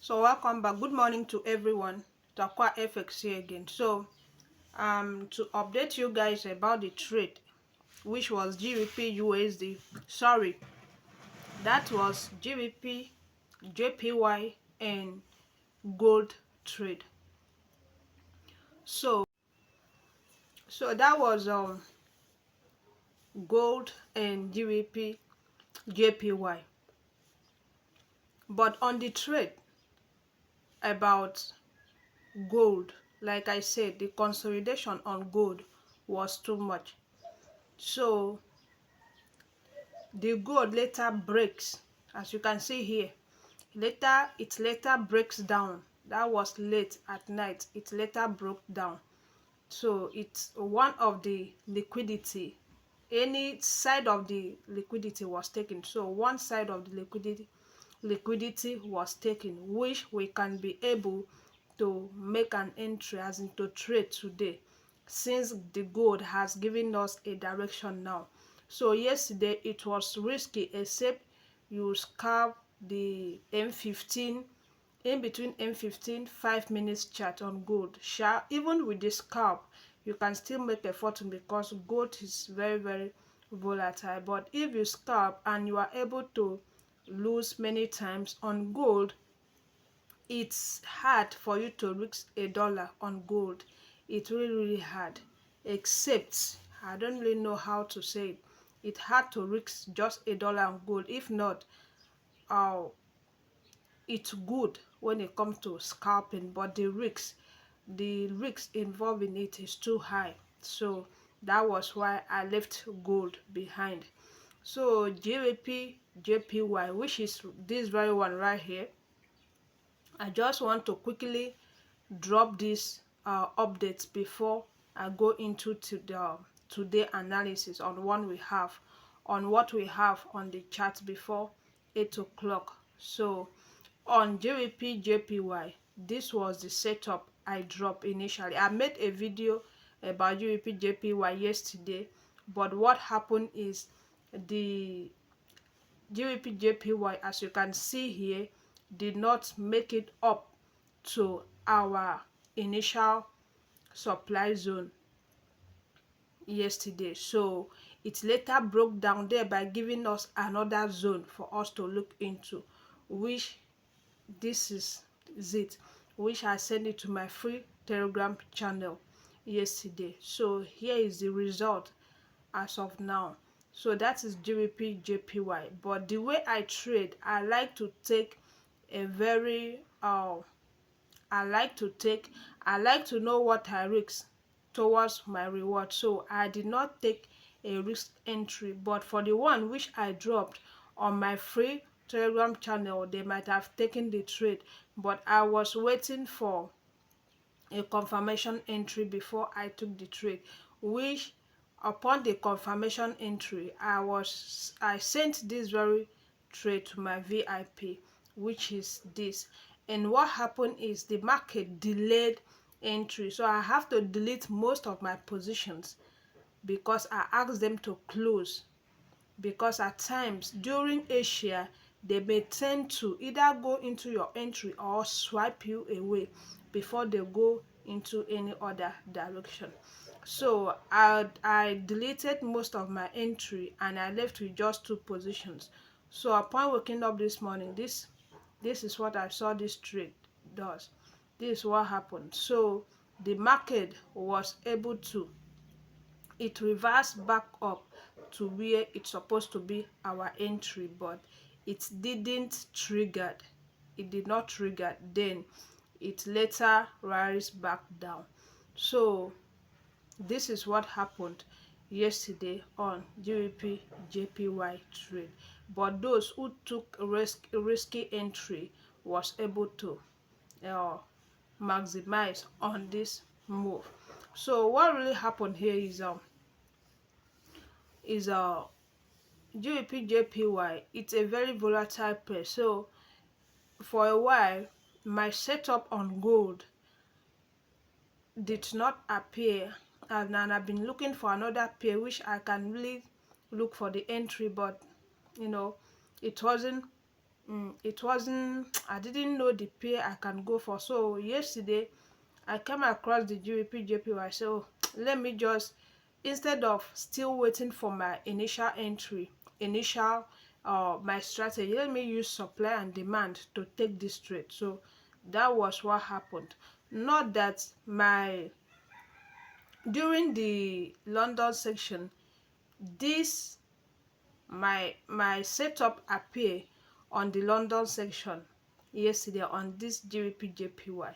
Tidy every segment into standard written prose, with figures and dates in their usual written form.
So welcome back. Good morning to everyone. Takwa FX here again. So to update you guys about the trade, which was GBP Sorry, that was GBP JPY and gold trade. So that was gold and GBP JPY. But on the trade about gold, like I said, the consolidation on gold was too much. So the gold later breaks, as you can see here. It later breaks down. That was late at night. It later broke down. So it's one of the liquidity. Any side of the liquidity was taken. So one side of the liquidity was taken, which we can be able to make an entry, as in to trade today, since the gold has given us a direction now. So yesterday it was risky, except you scalp the M15, in between M15 5 minutes chart on gold. Even with the scalp, you can still make a fortune because gold is very volatile. But if you scalp and you are able to lose many times on gold, it's hard for you to reach $1 on gold. It's really hard, except I don't really know how to say it. It's hard to reach just $1 on gold. If not, uh, it's good when it comes to scalping, but the risks involved in it is too high. So that was why I left gold behind. So GBPJPY, which is this very one right here, I just want to quickly drop this updates before I go into the today analysis on what we have on the chart before 8 o'clock. So on GBPJPY, this was the setup I dropped initially. I made a video about GBPJPY yesterday, but what happened is the GBPJPY, as you can see here, did not make it up to our initial supply zone yesterday. So it later broke down there by giving us another zone for us to look into, which this is it, which I sent it to my free Telegram channel yesterday. So here is the result as of now. So that is GBPJPY. But the way I trade, I like to take a very I like to know what I risk towards my reward. So I did not take a risk entry, but for the one which I dropped on my free Telegram channel, they might have taken the trade, but I was waiting for a confirmation entry before I took the trade, which upon the confirmation entry, I sent this very trade to my VIP, which is this. And what happened is the market delayed entry, so I have to delete most of my positions because I asked them to close, because at times during Asia they may tend to either go into your entry or swipe you away before they go into any other direction. So I deleted most of my entry and I left with just 2 positions. So upon waking up this morning, this is what I saw this trade does. This is what happened. So the market was able to, it reversed back up to where it's supposed to be our entry, but it did not trigger. Then it later rise back down. So this is what happened yesterday on GBPJPY trade. But those who took a risky entry was able to maximize on this move. So what really happened here is GBPJPY. It's a very volatile pair. So for a while my setup on gold did not appear, and I've been looking for another pair which I can really look for the entry, but it wasn't it wasn't, I didn't know the pay I can go for. So yesterday I came across the GBPJPY. So let me just, instead of still waiting for my initial entry, initial my strategy, let me use supply and demand to take this trade. So that was what happened. Not that my, during the London section, this my setup appear on the London section yesterday on this GBPJPY,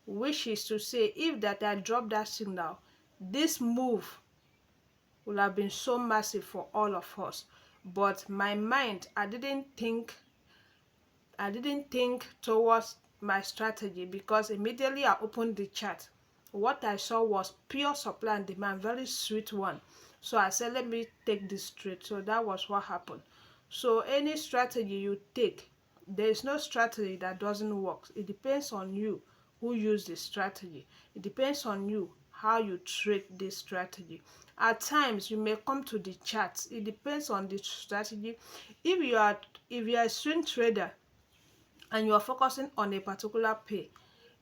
which is to say, if that I drop that signal, this move would have been so massive for all of us. But my mind, I didn't think towards my strategy, because immediately I opened the chart, what I saw was pure supply and demand, very sweet one. So I said, let me take this trade. So that was what happened. So any strategy you take, there is no strategy that doesn't work. It depends on you who use the strategy. It depends on you how you trade this strategy. At times you may come to the charts. It depends on the strategy. If you are a swing trader and you are focusing on a particular pay,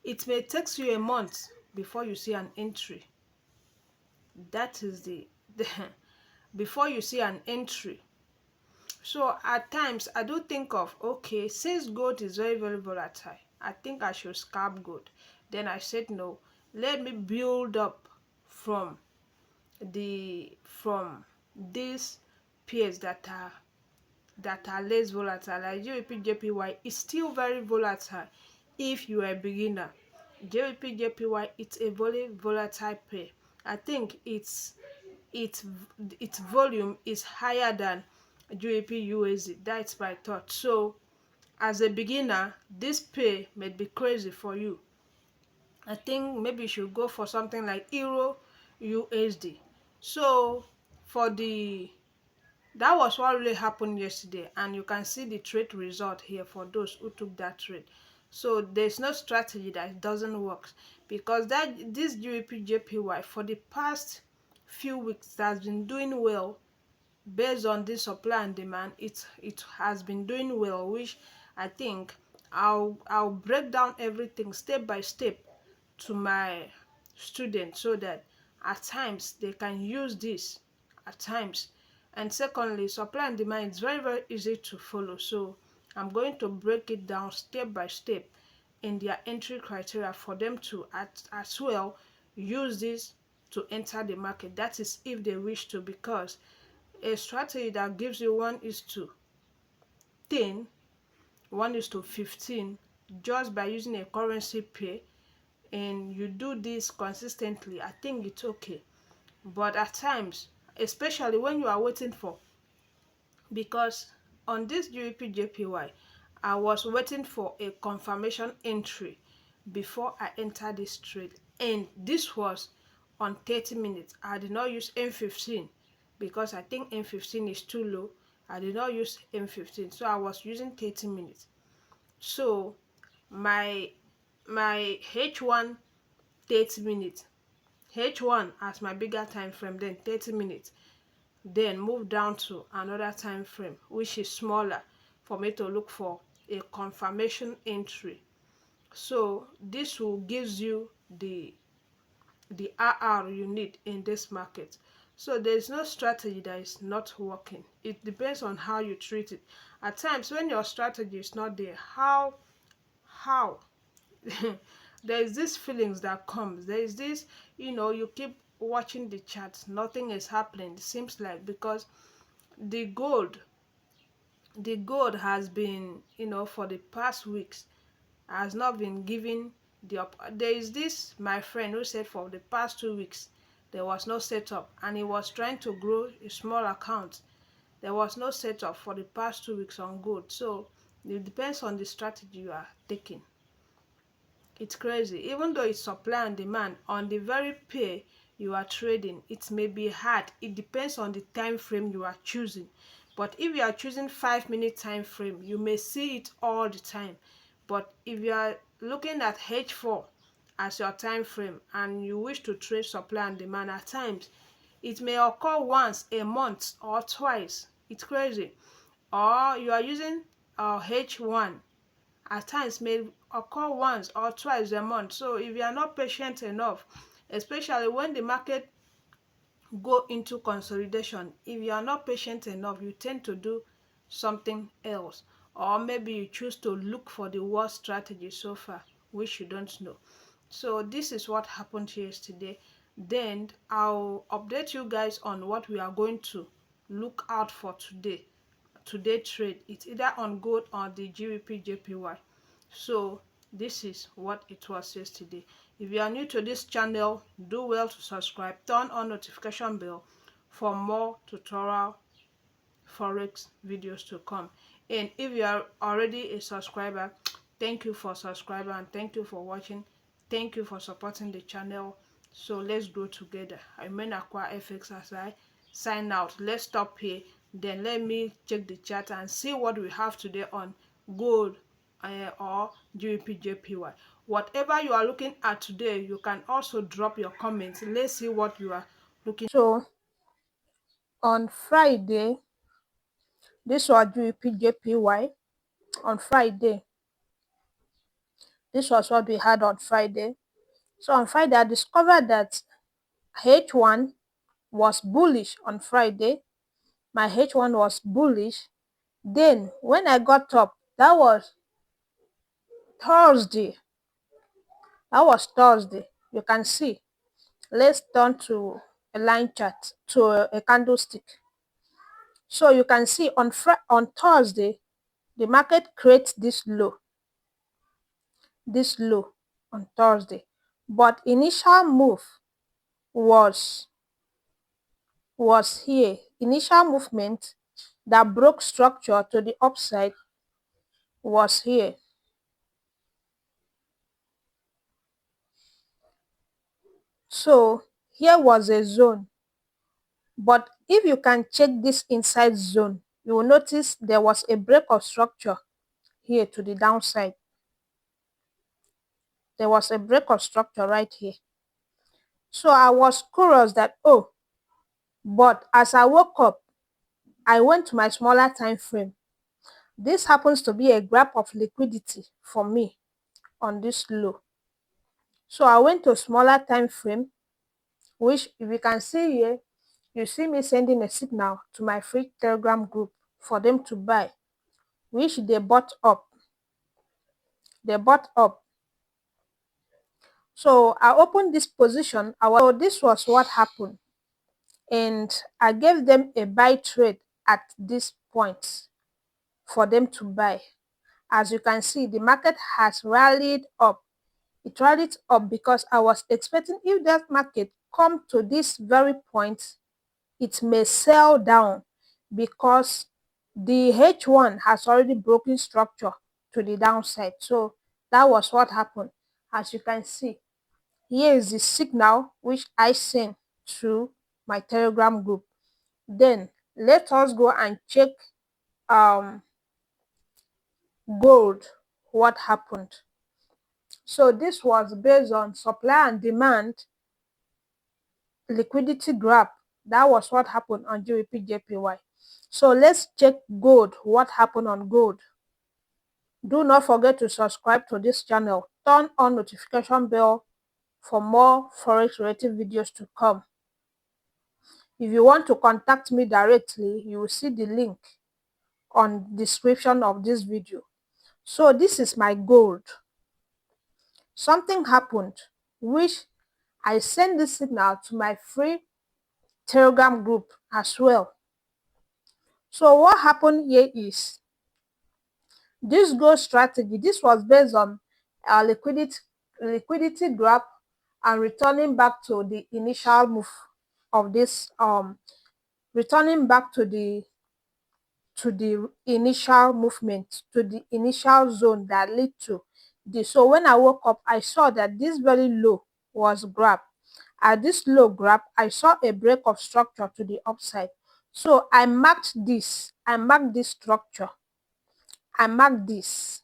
it may take you a month before you see an entry. That is the before you see an entry. So at times I do think of, okay, since gold is very, very volatile, I think I should scalp gold. Then I said no, let me build up from these pairs that are less volatile. Like GBPJPY is still very volatile if you are a beginner. GBPJPY, it's a very volatile pair. I think its volume is higher than GBPUSD. That's my thought. So as a beginner, this pair may be crazy for you. I think maybe you should go for something like Euro USD. So for the that was what really happened yesterday, and you can see the trade result here for those who took that trade. So there's no strategy that doesn't work, because this GBPJPY for the past few weeks has been doing well. Based on this supply and demand, it has been doing well, which I think I'll break down everything step by step to my students, so that at times they can use this at times. And secondly, supply and demand is very, very easy to follow. So I'm going to break it down step by step in their entry criteria for them to as well use this to enter the market. That is if they wish to, because a strategy that gives you 1:10, 1:15 just by using a currency pair, and you do this consistently, I think it's okay. But at times, especially when you are waiting for, because on this GBPJPY, I was waiting for a confirmation entry before I entered this trade, and this was on 30 minutes. I did not use M15 because I think M15 is too low. I did not use M15, so I was using 30 minutes. So my H1 30 minutes, H1 as my bigger time frame, then 30 minutes, then move down to another time frame which is smaller for me to look for a confirmation entry. So this will gives you the RR you need in this market. So there's no strategy that is not working. It depends on how you treat it. At times when your strategy is not there, how there is this feelings that comes. There is this, you keep watching the charts, nothing is happening. It seems like, because the gold has been, for the past weeks, has not been given the up. There is this my friend who said for the past 2 weeks there was no setup, and he was trying to grow a small account. There was no setup for the past 2 weeks on gold. So it depends on the strategy you are taking. It's crazy. Even though it's supply and demand on the very pair you are trading, it may be hard. It depends on the time frame you are choosing. But if you are choosing 5-minute time frame, you may see it all the time. But if you are looking at H4 as your time frame and you wish to trade supply and demand, at times it may occur once a month or twice. It's crazy. Or you are using H1 at times may occur once or twice a month. So if you are not patient enough, especially when the market go into consolidation, if you are not patient enough, you tend to do something else, or maybe you choose to look for the worst strategy so far, which you don't know. So this is what happened yesterday. Then I'll update you guys on what we are going to look out for today trade. It's either on gold or the GBPJPY. So this is what it was yesterday. If you are new to this channel, do well to subscribe, turn on notification bell for more tutorial forex videos to come. And if you are already a subscriber, thank you for subscribing and thank you for watching. Thank you for supporting the channel. So let's grow together. I remain Aqua FX as I sign out. Let's stop here. Then let me check the chat and see what we have today on gold or GBPJPY. Whatever you are looking at today, you can also drop your comments. Let's see what you are looking. So on Friday, this was GBPJPY. On Friday, this was what we had on Friday. So on Friday, I discovered that H1 was bullish on Friday. My H1 was bullish. Then when I got up, that was Thursday. You can see. Let's turn to a line chart, to a candlestick. So you can see on Thursday, the market creates this low on Thursday. But initial move was here. Initial movement that broke structure to the upside was here. So here was a zone. But if you can check this inside zone, you will notice there was a break of structure here to the downside. There was a break of structure right here. So I was curious that, oh, but as I woke up, I went to my smaller time frame. This happens to be a grab of liquidity for me on this low. So I went to smaller time frame, which if you can see here, you see me sending a signal to my free Telegram group for them to buy, which they bought up. So I opened this position. So this was what happened. And I gave them a buy trade at this point for them to buy. As you can see, the market has rallied up. It rallied up because I was expecting if that market come to this very point, it may sell down because the H1 has already broken structure to the downside. So that was what happened. As you can see, here is the signal which I sent to my Telegram group. Then let us go and check gold, what happened. So this was based on supply and demand, liquidity grab. That was what happened on GBPJPY. So let's check gold, what happened on gold. Do not forget to subscribe to this channel. Turn on notification bell for more forex related videos to come. If you want to contact me directly, you will see the link on the description of this video. So this is my gold. Something happened which I sent this signal to my free Telegram group as well. So what happened here is this gold strategy. This was based on liquidity grab and returning back to the initial move of this returning back to the initial movement, to the initial zone that lead to this. So when I woke up, I saw that this very low was grabbed. At this low grab, I saw a break of structure to the upside. So I marked this. I marked this structure. I marked this.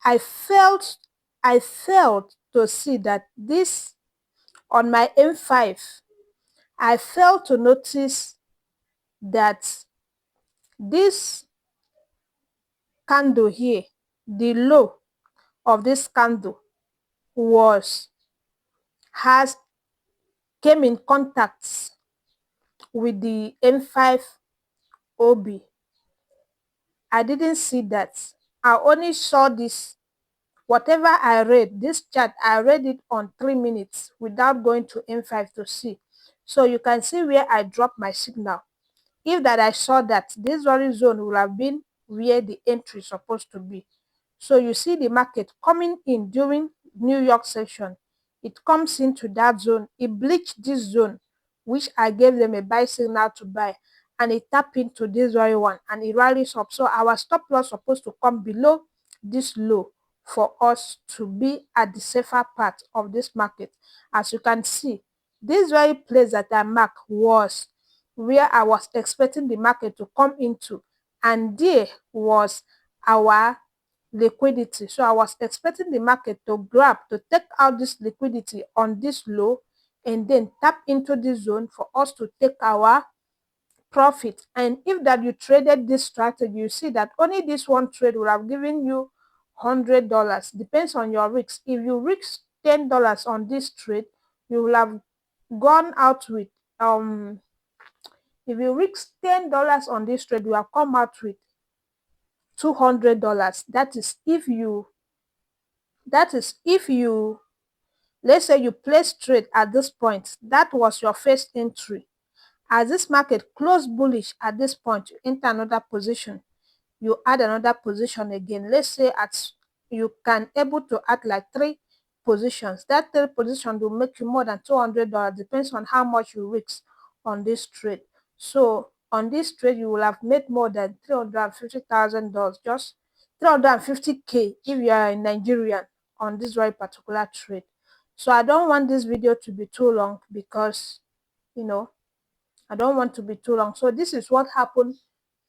I felt to see that this on my M5. I failed to notice that this candle here, the low of this candle was has came in contact with the M5 OB. I didn't see that. I only saw this. Whatever I read, this chart, I read it on 3 minutes without going to M5 to see. So you can see where I dropped my signal. If that I saw that, this very zone would have been where the entry is supposed to be. So you see the market coming in during New York session. It comes into that zone. It bleached this zone, which I gave them a buy signal to buy. And it tapped into this very one and it rallies up. So our stop loss supposed to come below this low for us to be at the safer part of this market. As you can see, this very place that I marked was where I was expecting the market to come into, and there was our liquidity. So I was expecting the market to grab, to take out this liquidity on this low and then tap into this zone for us to take our profit. And if that you traded this strategy, you see that only this one trade will have given you $100. Depends on your risk. If you risk $10 on this trade, you will have gone out with if you risk $10 on this trade, you have come out with $200. That is if you let's say you place trade at this point, that was your first entry. As this market closed bullish at this point, you enter another position, you add another position again. Let's say you can able to add like 3 positions. That 3 position will make you more than $200. Depends on how much you risk on this trade. So on this trade, you will have made more than $350,000, just 350K if you are a Nigerian on this very particular trade. So I don't want this video to be too long because you know I don't want to be too long. So this is what happened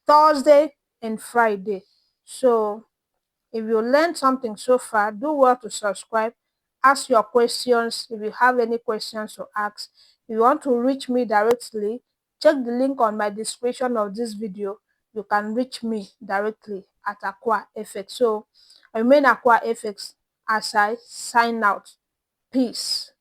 Thursday and Friday. So if you learned something so far, do well to subscribe, ask your questions if you have any questions to ask. If you want to reach me directly, check the link on my description of this video. You can reach me directly at Aqua FX. So I remain Aqua FX as I sign out. Peace.